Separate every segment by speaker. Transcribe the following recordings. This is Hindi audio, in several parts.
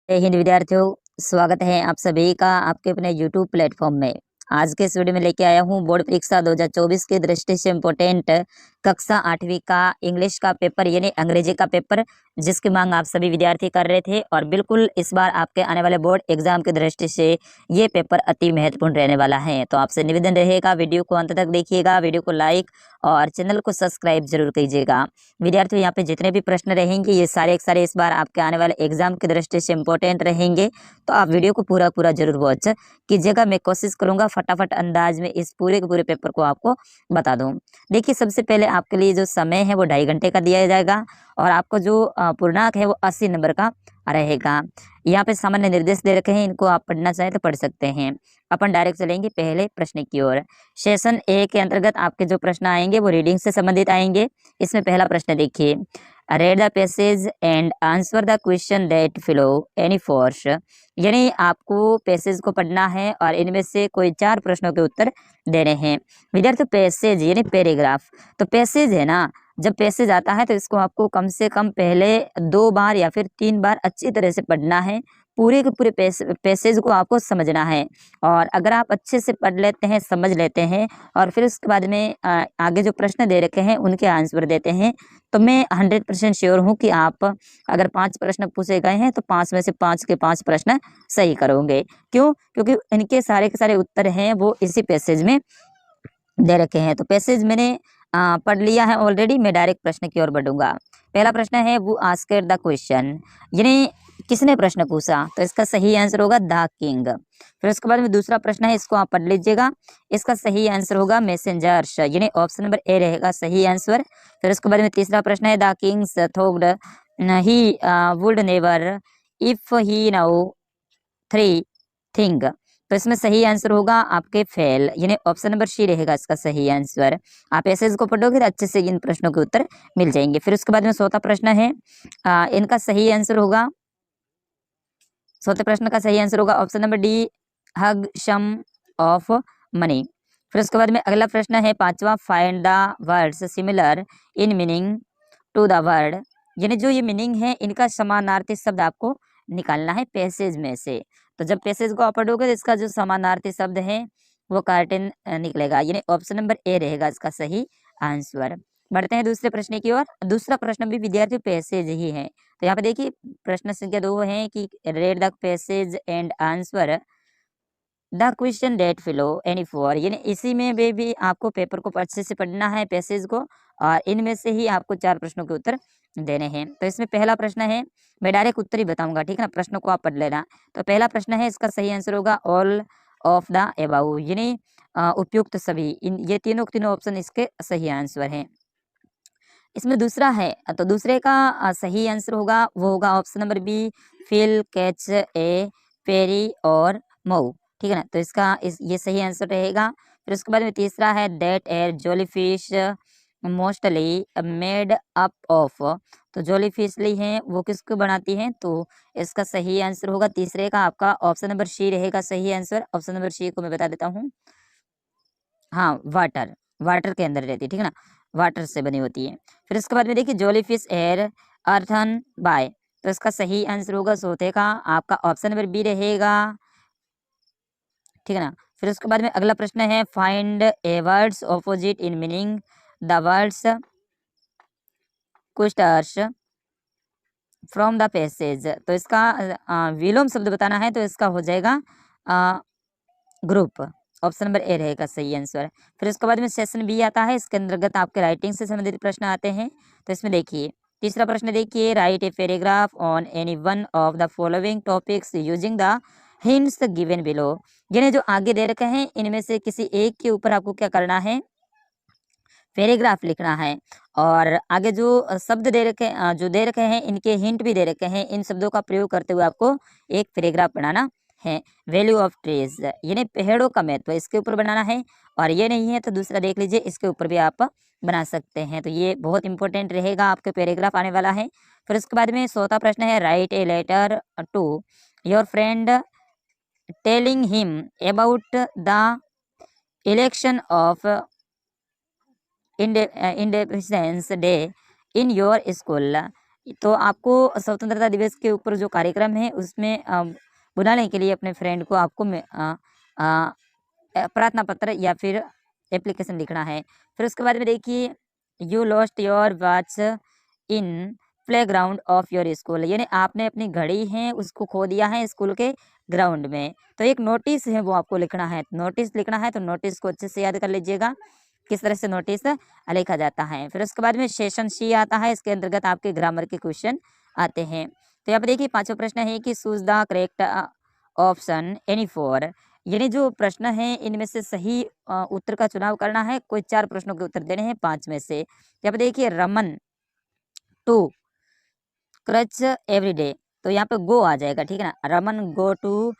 Speaker 1: जय हिंद विद्यार्थियों, स्वागत है आप सभी का आपके अपने YouTube प्लेटफॉर्म में। आज के इस वीडियो में लेके आया हूँ बोर्ड परीक्षा 2024 की दृष्टि से इम्पोर्टेंट कक्षा 8वीं का इंग्लिश का पेपर यानी अंग्रेजी का पेपर, जिसकी मांग आप सभी विद्यार्थी कर रहे थे। और बिल्कुल इस बार आपके आने वाले बोर्ड एग्जाम की दृष्टि से ये पेपर अति महत्वपूर्ण रहने वाला है। तो आपसे निवेदन रहेगा, वीडियो को अंत तक देखिएगा, वीडियो को लाइक और चैनल को सब्सक्राइब जरूर कीजिएगा। विद्यार्थियों, यहाँ पे जितने भी प्रश्न रहेंगे ये सारे एक सारे इस बार आपके आने वाले एग्जाम की दृष्टि से इम्पोर्टेंट रहेंगे। तो आप वीडियो को पूरा जरूर वॉच कीजिएगा। मैं कोशिश करूंगा फटाफट अंदाज में इस पूरे के पूरे पेपर को आपको बता दूं। देखिए, सबसे पहले आपके लिए जो समय है वो 2.5 घंटे का दिया जाएगा और आपको जो पूर्णांक है वो 80 नंबर का रहेगा। यहाँ पे सामान्य निर्देश दे रखे हैं, इनको आप पढ़ना चाहें तो पढ़ सकते हैं। अपन डायरेक्ट चलेंगे पहले प्रश्न की ओर। सेशन ए के अंतर्गत आपके जो प्रश्न आएंगे वो रीडिंग से संबंधित आएंगे। इसमें पहला प्रश्न देखिए, read the passage and answer the question that follow any force. यानी आपको पैसेज को पढ़ना है और इनमें से कोई 4 प्रश्नों के उत्तर देने हैं। विद्यार्थी, पैसेज यानी पैराग्राफ, तो पैसेज है ना, जब पैसेज आता है तो इसको आपको कम से कम पहले 2 बार या फिर 3 बार अच्छी तरह से पढ़ना है। पूरे के पूरे पैसेज को आपको समझना है। और अगर आप अच्छे से पढ़ लेते हैं, समझ लेते हैं और फिर उसके बाद में आगे जो प्रश्न दे रखे हैं उनके आंसर देते हैं, तो मैं 100% श्योर हूँ कि आप अगर 5 प्रश्न पूछे गए हैं तो 5 में से 5 के 5 प्रश्न सही करोगे। क्यों? क्योंकि इनके सारे के सारे उत्तर हैं वो इसी पैसेज में दे रखे हैं। तो पैसेज मैंने पढ़ लिया है ऑलरेडी। मैं डायरेक्ट प्रश्न की ओर बढ़ूंगा। पहला प्रश्न है वो आस्क्ड द क्वेश्चन, यानी किसने प्रश्न पूछा, तो इसका सही आंसर होगा द किंग। फिर उसके बाद में दूसरा प्रश्न है, इसको आप पढ़ लीजिएगा। इसका सही आंसर होगा मैसेंजर्स, यानी ऑप्शन नंबर ए रहेगा सही आंसर। फिर उसके बाद में तीसरा प्रश्न है the Kings thought he would never if he now 3 thing. तो इसमें सही आंसर होगा आपके फेल, यानी ऑप्शन नंबर सी रहेगा इसका सही आंसर। आप ऐसे इसको पढ़ोगे तो अच्छे से इन प्रश्नों के उत्तर मिल जाएंगे। फिर उसके बाद में चौथा प्रश्न है, इनका सही आंसर होगा, चौथे प्रश्न का सही आंसर होगा option number D, huge sum of money. फिर उसके बाद में अगला प्रश्न है पांचवा, find the words similar in meaning to the word, यानी जो ये मीनिंग है इनका समानार्थी शब्द आपको निकालना है पैसेज में से। तो जब पैसेज को आप पढ़ोगे तो इसका जो समानार्थी शब्द है वो कार्टन निकलेगा, यानी ऑप्शन नंबर ए रहेगा इसका सही आंसर। बढ़ते हैं दूसरे प्रश्न की ओर। दूसरा प्रश्न भी विद्यार्थी पैसेज ही है। तो यहाँ पे देखिए प्रश्न संख्या 2 है कि read the passage and answer the question that follow any four, यानी इसी में भी आपको पेपर को अच्छे से पढ़ना है पैसेज को और इनमें से ही आपको 4 प्रश्नों के उत्तर देने हैं। तो इसमें पहला प्रश्न है, मैं डायरेक्ट उत्तर ही बताऊंगा, ठीक है ना, प्रश्न को आप पढ़ लेना। तो पहला प्रश्न है, इसका सही आंसर होगा ऑल ऑफ द एबाउ, यानी उपयुक्त सभी। इन ये तीनों ऑप्शन इसके सही आंसर हैं। इसमें दूसरा है, तो दूसरे का सही आंसर होगा वो होगा option number B, fill catch a parry और मऊ, ठीक है ना। तो इसका ये सही आंसर रहेगा। फिर उसके बाद में तीसरा है that are jellyfish mostly made up of, तो जोलीफिशली हैं वो किसको बनाती हैं, तो इसका सही आंसर होगा तीसरे का आपका ऑप्शन नंबर सी रहेगा सही आंसर। ऑप्शन नंबर सी को मैं बता देता हूँ, हाँ, वाटर, वाटर के अंदर रहती है, ठीक है ना, वाटर से बनी होती है। फिर उसके बाद में देखिए जोलीफिश एयर अर्थन बाय, तो इसका सही आंसर होगा सोते का आपका ऑप्शन नंबर बी रहेगा, ठीक है ना। फिर उसके बाद में अगला प्रश्न है find a words opposite in meaning the words questions from the passage, तो इसका विलोम शब्द बताना है तो इसका हो जाएगा ग्रुप, ऑप्शन नंबर ए रहेगा सही आंसर। फिर उसके बाद में सेशन बी आता है, इसके अंतर्गत आपके राइटिंग से संबंधित प्रश्न आते हैं। तो इसमें देखिए तीसरा प्रश्न देखिए, right a paragraph on any one of the following topics using the hints given below, यानी जो आगे दे रखे हैं इनमें से किसी एक के ऊपर आपको क्या करना है, पैराग्राफ लिखना है। और आगे जो शब्द दे रखे जो दे रखे हैं इनके हिंट भी दे रखे हैं, इन शब्दों का प्रयोग करते हुए आपको एक पैराग्राफ बनाना है। वैल्यू ऑफ ट्रीज, यानी पेड़ों का महत्व, इसके ऊपर बनाना है। और ये नहीं है तो दूसरा देख लीजिए, इसके ऊपर भी आप बना सकते हैं। तो ये बहुत इंपॉर्टेंट रहेगा, आपके पैराग्राफ आने वाला है। फिर उसके बाद में चौथा प्रश्न है write a letter to your friend telling him about the election of independence day in your school, तो आपको स्वतंत्रता दिवस के ऊपर जो कार्यक्रम है उसमें बुलाने के लिए अपने फ्रेंड को आपको प्रार्थना पत्र या फिर एप्लीकेशन लिखना है। फिर उसके बाद में देखिए, you lost your watch in playground of your school, यानी आपने अपनी घड़ी है उसको खो दिया है स्कूल के ग्राउंड में। तो एक नोटिस है वो आपको लिखना है, नोटिस लिखना है, तो नोटिस को अच्छे से याद कर लीजिएगा किस तरह से नोटिस लिखा जाता है। फिर उसके बाद में सेशन सी आता है, इसके अंतर्गत आपके ग्रामर के क्वेश्चन आते हैं। तो यहाँ पर देखिए पांचवा प्रश्न है कि choose the correct option any four, यानी जो प्रश्न है इनमें से सही उत्तर का चुनाव करना है। कोई 4 प्रश्नों के उत्तर देने हैं 5 में से। यहाँ पे देखिए रमन टू क्रच एवरीडे, तो यहाँ पे गो आ जाएगा, ठीक है ना। Raman go to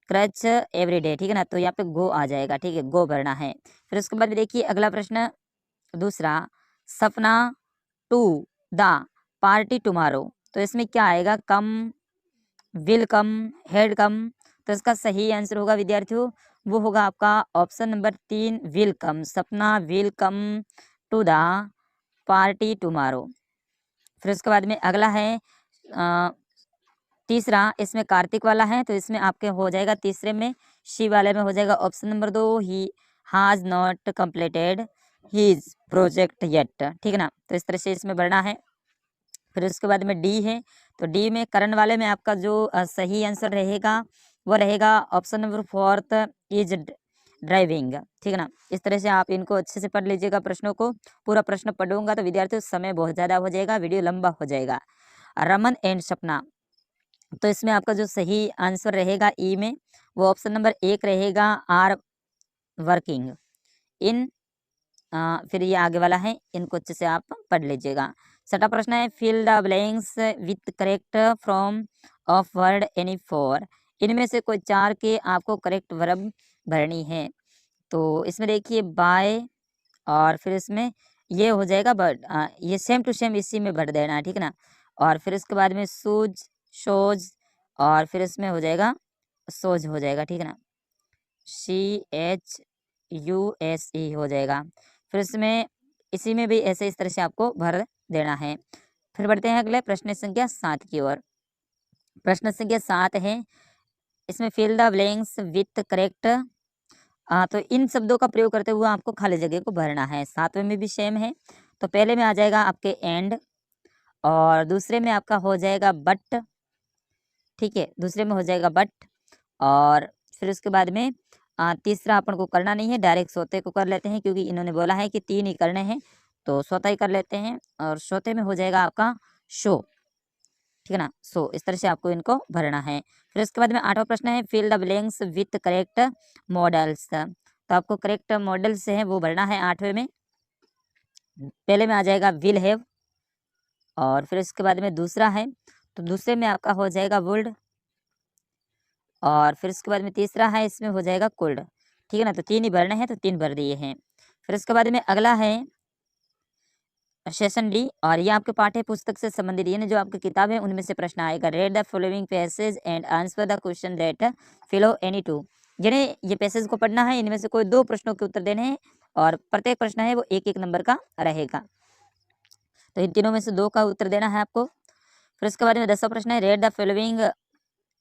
Speaker 1: crutch everyday, ठीक है ना, तो यहाँ पे गो आ जाएगा, ठीक है, गो भरना है। फिर उसके बाद देखिए अगला प्रश्न दूसरा, सपना टू द पार्टी टुमारो, तो इसमें क्या आएगा, कम, विल कम, हेड कम। तो इसका सही आंसर होगा विद्यार्थियों, वो होगा आपका option number 3 will come. Sapna will come to the party tomorrow. फिर उसके बाद में अगला है तीसरा, इसमें कार्तिक वाला है, तो इसमें आपके हो जाएगा तीसरे में, शी वाले में हो जाएगा option number 2 he has not completed his project yet, ठीक है ना। तो इस तरह से इसमें बढ़ना है। फिर उसके बाद में डी है, तो डी में करण वाले में आपका जो सही आंसर रहेगा वो रहेगा ऑप्शन नंबर 4 इज ड्राइविंग, ठीक है ना। इस तरह से आप इनको अच्छे से पढ़ लीजिएगा, प्रश्नों को पूरा प्रश्न पढ़ूंगा तो विद्यार्थियों समय बहुत ज़्यादा हो जाएगा, वीडियो लंबा हो जाएगा। रमन एंड सपना, तो इसमें आपका जो सही आंसर रहेगा ई में, वो ऑप्शन नंबर 1 रहेगा, आर वर्किंग इन। फिर ये आगे वाला है, इनको अच्छे से आप पढ़ लीजिएगा। छठा प्रश्न है fill the blanks with correct from of word any four, इनमें से कोई 4 के आपको करेक्ट वर्ब भरनी है। तो इसमें देखिए बाय, और फिर इसमें ये हो जाएगा बट, ये सेम टू सेम इसी में भर देना है, ठीक है ना। और फिर इसके बाद में सूज, शोज, और फिर इसमें हो जाएगा सोज हो जाएगा, ठीक है ना, CHUSE हो जाएगा। फिर इसमें इसी में भी ऐसे इस तरह से आपको भर देना है। फिर बढ़ते हैं अगले प्रश्न संख्या 7 की ओर। प्रश्न संख्या 7 है, इसमें fill the blanks with correct, तो इन शब्दों का प्रयोग करते हुए आपको खाली जगह को भरना है। 7वें में भी सेम है, तो पहले में आ जाएगा आपके एंड, और दूसरे में आपका हो जाएगा बट, ठीक है, दूसरे में हो जाएगा बट, और फिर उसके बाद में तीसरा अपन को करना नहीं है, डायरेक्ट सोते को कर लेते हैं, क्योंकि इन्होंने बोला है कि 3 ही करने हैं, तो सोता ही कर लेते हैं। और सोते में हो जाएगा आपका शो, ठीक है ना, सो इस तरह से आपको इनको भरना है। फिर उसके बाद में 8वां प्रश्न है fill the blanks with correct modals, तो आपको करेक्ट मॉडल्स है वो भरना है 8वें में। पहले में आ जाएगा विल हैव, और फिर उसके बाद में दूसरा है, तो दूसरे में आपका हो जाएगा वुड, और फिर उसके बाद में तीसरा है, इसमें हो जाएगा कुल्ड, ठीक है ना। तो 3 ही भरने हैं, तो 3 भर दिए हैं। फिर उसके बाद में अगला है सेशन डी, और ये आपके पाठ्य पुस्तक से संबंधित, यानी जो आपकी किताब है उनमें से प्रश्न आएगा। Read the following passage and answer the question that follow any two, यानी ये पैसेज को पढ़ना है, इनमें से कोई 2 प्रश्नों के उत्तर देने हैं, और प्रत्येक प्रश्न है वो 1-1 नंबर का रहेगा, तो इन तीनों में से 2 का उत्तर देना है आपको। फिर उसके बाद में 10वां प्रश्न है read the following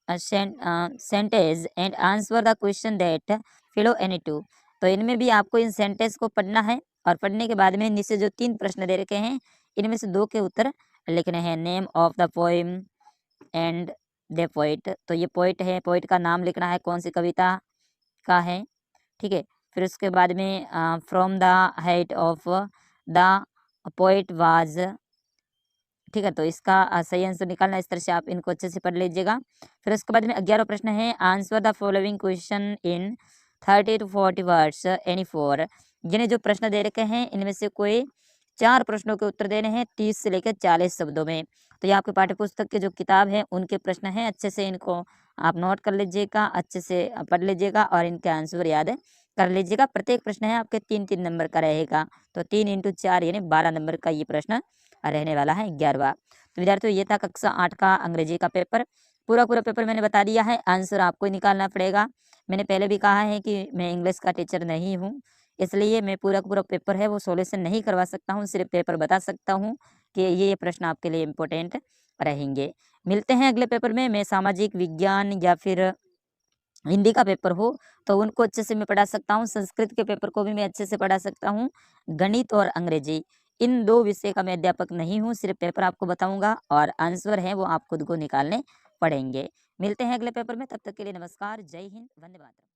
Speaker 1: sentence and answer the question that follow any two, तो इनमें भी आपको इन सेंटेंस को पढ़ना है, और पढ़ने के बाद में नीचे जो 3 प्रश्न दे रखे हैं इनमें से 2 के उत्तर लिखने हैं। Name of the poem and the poet, तो ये पोइट है, पोइट का नाम लिखना है, कौन सी कविता का है, ठीक है। फिर उसके बाद में from the height of the poet was, ठीक है, तो इसका सही आंसर निकालना, इस तरह से आप इनको अच्छे से पढ़ लीजिएगा। फिर उसके बाद में 11वां प्रश्न है answer the following question in 30 to 40 words any four, जिन्हें जो प्रश्न दे रखे हैं इनमें से कोई 4 प्रश्नों के उत्तर देने हैं 30 से लेकर 40 शब्दों में। तो ये आपके पाठ्य पुस्तक की जो किताब है उनके प्रश्न हैं, अच्छे से इनको आप नोट कर लीजिएगा, अच्छे से पढ़ लीजिएगा, और इनके आंसर याद कर लीजिएगा। प्रत्येक प्रश्न है आपके 3-3 नंबर का रहेगा, तो 3 × 4 यानी 12 नंबर का ये प्रश्न रहने वाला है 11वां। तो विद्यार्थियों ये था कक्षा 8 का अंग्रेजी का पेपर। पूरा पेपर मैंने बता दिया है, आंसर आपको ही निकालना पड़ेगा। मैंने पहले भी कहा है कि मैं इंग्लिश का टीचर नहीं हूँ, इसलिए मैं पूरा का पूरा पेपर है वो सॉल्यूशन नहीं करवा सकता हूँ, सिर्फ पेपर बता सकता हूँ कि ये प्रश्न आपके लिए इम्पोर्टेंट रहेंगे। मिलते हैं अगले पेपर में। मैं सामाजिक विज्ञान या फिर हिंदी का पेपर हो तो उनको अच्छे से मैं पढ़ा सकता हूँ, संस्कृत के पेपर को भी मैं अच्छे से पढ़ा सकता हूँ, गणित और अंग्रेजी इन 2 विषय का मैं अध्यापक नहीं हूँ, सिर्फ पेपर आपको बताऊँगा और आंसर हैं वो आप खुद को निकालने पड़ेंगे। मिलते हैं अगले पेपर में, तब तक के लिए नमस्कार, जय हिंद, वंदे मातरम।